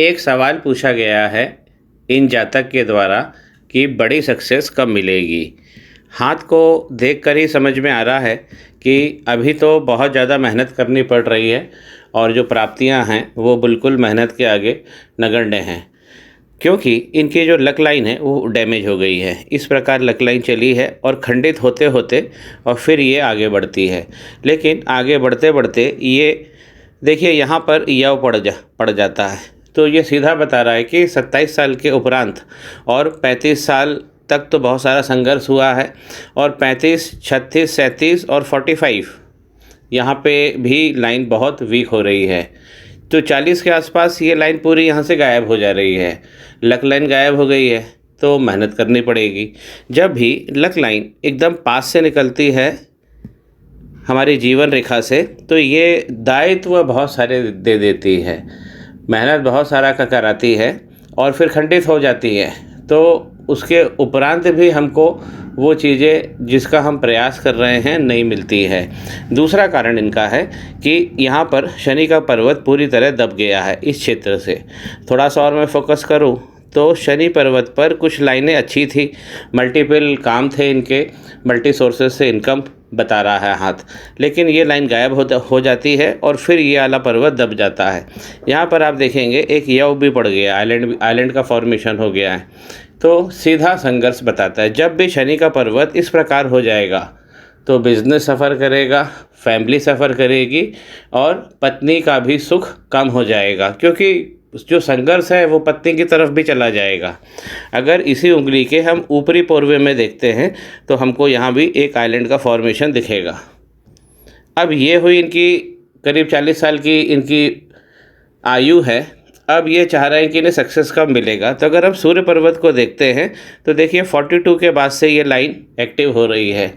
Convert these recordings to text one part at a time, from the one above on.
एक सवाल पूछा गया है इन जातक के द्वारा कि बड़ी सक्सेस कब मिलेगी। हाथ को देखकर ही समझ में आ रहा है कि अभी तो बहुत ज़्यादा मेहनत करनी पड़ रही है और जो प्राप्तियां हैं वो बिल्कुल मेहनत के आगे नगण्य हैं, क्योंकि इनकी जो लक लाइन है वो डैमेज हो गई है। इस प्रकार लक लाइन चली है और खंडित होते होते और फिर ये आगे बढ़ती है। लेकिन आगे बढ़ते बढ़ते ये देखिए यहाँ पर यव पड़ जाता है। तो ये सीधा बता रहा है कि 27 साल के उपरांत और 35 साल तक तो बहुत सारा संघर्ष हुआ है, और 35, 36, 37 और 45 यहाँ पे भी लाइन बहुत वीक हो रही है। तो 40 के आसपास ये लाइन पूरी यहाँ से गायब हो जा रही है। लक लाइन गायब हो गई है तो मेहनत करनी पड़ेगी। जब भी लक लाइन एकदम पास से निकलती है हमारी जीवन रेखा से, तो ये दायित्व बहुत सारे दे देती है, मेहनत बहुत सारा कराती है और फिर खंडित हो जाती है। तो उसके उपरांत भी हमको वो चीज़ें जिसका हम प्रयास कर रहे हैं नहीं मिलती है। दूसरा कारण इनका है कि यहाँ पर शनि का पर्वत पूरी तरह दब गया है इस क्षेत्र से। थोड़ा सा और मैं फोकस करूँ तो शनि पर्वत पर कुछ लाइनें अच्छी थी, मल्टीपल काम थे इनके, मल्टी सोर्सेज से इनकम बता रहा है हाथ, लेकिन ये लाइन गायब हो जाती है और फिर ये आला पर्वत दब जाता है। यहाँ पर आप देखेंगे एक यव भी पड़ गया, आइलैंड का फॉर्मेशन हो गया है। तो सीधा संघर्ष बताता है। जब भी शनि का पर्वत इस प्रकार हो जाएगा तो बिजनेस सफ़र करेगा, फैमिली सफ़र करेगी और पत्नी का भी सुख कम हो जाएगा, क्योंकि जो संघर्ष है वो पत्नी की तरफ भी चला जाएगा। अगर इसी उंगली के हम ऊपरी पोर्वे में देखते हैं तो हमको यहाँ भी एक आइलैंड का फॉर्मेशन दिखेगा। अब ये हुई इनकी करीब 40 साल की इनकी आयु है। अब ये चाह रहे हैं कि इन्हें सक्सेस कब मिलेगा। तो अगर हम सूर्य पर्वत को देखते हैं तो देखिए 42 के बाद से ये लाइन एक्टिव हो रही है।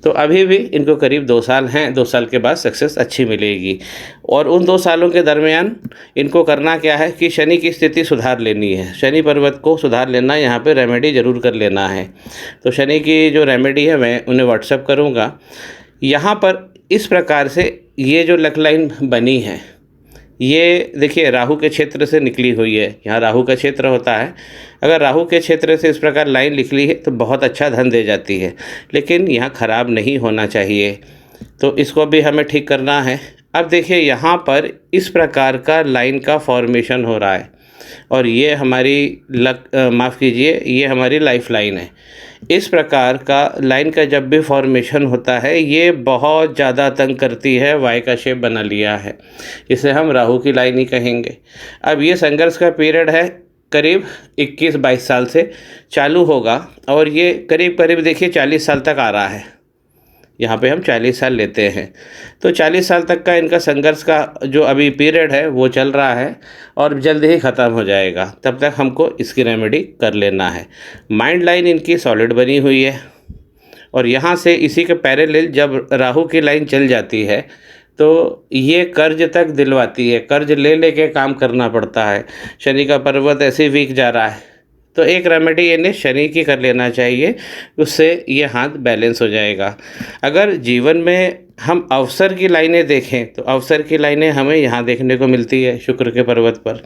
तो अभी भी इनको करीब 2 साल हैं, 2 साल के बाद सक्सेस अच्छी मिलेगी। और उन 2 सालों के दरमियान इनको करना क्या है कि शनि की स्थिति सुधार लेनी है, शनि पर्वत को सुधार लेना, यहाँ पे रेमेडी ज़रूर कर लेना है। तो शनि की जो रेमेडी है मैं उन्हें व्हाट्सएप करूँगा। यहाँ पर इस प्रकार से ये जो लक लाइन बनी है ये देखिए राहु के क्षेत्र से निकली हुई है। यहाँ राहु का क्षेत्र होता है, अगर राहु के क्षेत्र से इस प्रकार लाइन निकली है तो बहुत अच्छा धन दे जाती है, लेकिन यहाँ ख़राब नहीं होना चाहिए। तो इसको भी हमें ठीक करना है। अब देखिए यहाँ पर इस प्रकार का लाइन का फॉर्मेशन हो रहा है और ये हमारी माफ़ कीजिए, ये हमारी लाइफ लाइन है। इस प्रकार का लाइन का जब भी फॉर्मेशन होता है ये बहुत ज़्यादा तंग करती है, वाई का शेप बना लिया है, इसे हम राहु की लाइन ही कहेंगे। अब ये संघर्ष का पीरियड है, करीब 21-22 साल से चालू होगा और ये करीब करीब देखिए 40 साल तक आ रहा है। यहाँ पे हम 40 साल लेते हैं, तो 40 साल तक का इनका संघर्ष का जो अभी पीरियड है वो चल रहा है और जल्द ही ख़त्म हो जाएगा। तब तक हमको इसकी रेमेडी कर लेना है। माइंड लाइन इनकी सॉलिड बनी हुई है और यहाँ से इसी के पैरेलल जब राहु की लाइन चल जाती है तो ये कर्ज तक दिलवाती है, कर्ज ले लेके काम करना पड़ता है। शनि का पर्वत ऐसे ही वीक जा रहा है, तो एक रेमेडी इन्हें शनि की कर लेना चाहिए, उससे ये हाथ बैलेंस हो जाएगा। अगर जीवन में हम अवसर की लाइनें देखें तो अवसर की लाइनें हमें यहाँ देखने को मिलती है शुक्र के पर्वत पर।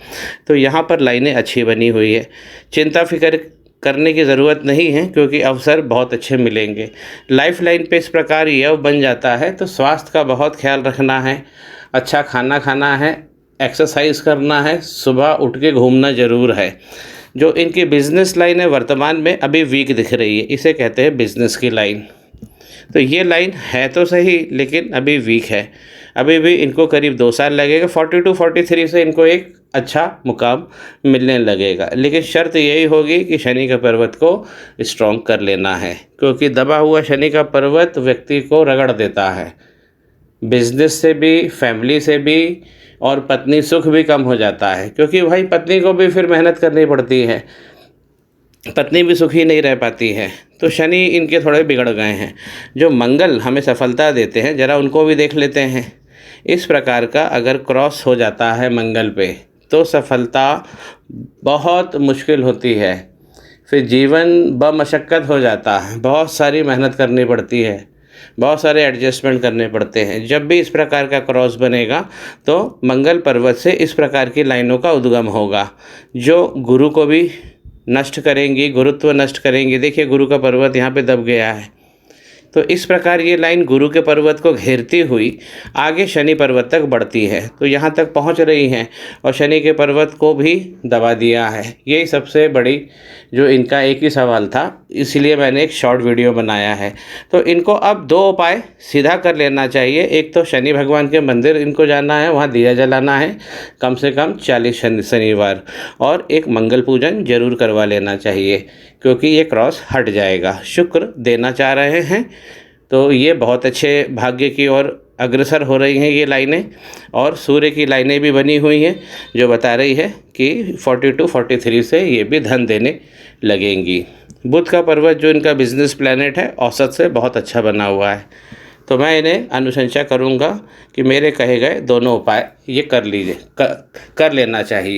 तो यहाँ पर लाइनें अच्छी बनी हुई है, चिंता फिक्र करने की ज़रूरत नहीं है क्योंकि अवसर बहुत अच्छे मिलेंगे। लाइफ लाइन पे इस प्रकार यह बन जाता है तो स्वास्थ्य का बहुत ख्याल रखना है, अच्छा खाना खाना है, एक्सरसाइज करना है, सुबह उठ के घूमना ज़रूर है। जो इनकी बिज़नेस लाइन है वर्तमान में अभी वीक दिख रही है, इसे कहते हैं बिज़नेस की लाइन। तो ये लाइन है तो सही लेकिन अभी वीक है, अभी भी इनको करीब 2 साल लगेगा। 42-43 से इनको एक अच्छा मुकाम मिलने लगेगा, लेकिन शर्त यही होगी कि शनि का पर्वत को स्ट्रॉन्ग कर लेना है, क्योंकि दबा हुआ शनि का पर्वत व्यक्ति को रगड़ देता है, बिजनेस से भी, फैमिली से भी, और पत्नी सुख भी कम हो जाता है, क्योंकि भाई पत्नी को भी फिर मेहनत करनी पड़ती है, पत्नी भी सुखी नहीं रह पाती है। तो शनि इनके थोड़े बिगड़ गए हैं। जो मंगल हमें सफलता देते हैं ज़रा उनको भी देख लेते हैं। इस प्रकार का अगर क्रॉस हो जाता है मंगल पे तो सफलता बहुत मुश्किल होती है, फिर जीवन बमशक्कत हो जाता है, बहुत सारी मेहनत करनी पड़ती है। बहुत सारे एडजस्टमेंट करने पड़ते हैं। जब भी इस प्रकार का क्रॉस बनेगा तो मंगल पर्वत से इस प्रकार की लाइनों का उद्गम होगा, जो गुरु को भी नष्ट करेंगी, गुरुत्व नष्ट करेंगी। देखिए गुरु का पर्वत यहाँ पे दब गया है, तो इस प्रकार ये लाइन गुरु के पर्वत को घेरती हुई आगे शनि पर्वत तक बढ़ती है, तो यहाँ तक पहुँच रही हैं और शनि के पर्वत को भी दबा दिया है। यही सबसे बड़ी जो इनका एक ही सवाल था, इसलिए मैंने एक शॉर्ट वीडियो बनाया है। तो इनको अब 2 उपाय सीधा कर लेना चाहिए। एक तो शनि भगवान के मंदिर इनको जाना है, वहाँ दिया जलाना है कम से कम 40 शनिवार, और एक मंगल पूजन जरूर करवा लेना चाहिए, क्योंकि ये क्रॉस हट जाएगा। शुक्र देना चाह रहे हैं, तो ये बहुत अच्छे भाग्य की ओर अग्रसर हो रही हैं ये लाइनें, और सूर्य की लाइनें भी बनी हुई हैं जो बता रही है कि 42-43 से ये भी धन देने लगेंगी। बुध का पर्वत जो इनका बिजनेस प्लैनेट है, औसत से बहुत अच्छा बना हुआ है, तो मैं इन्हें अनुशंसा करूँगा कि मेरे कहे गए दोनों उपाय ये कर लीजिए, कर लेना चाहिए।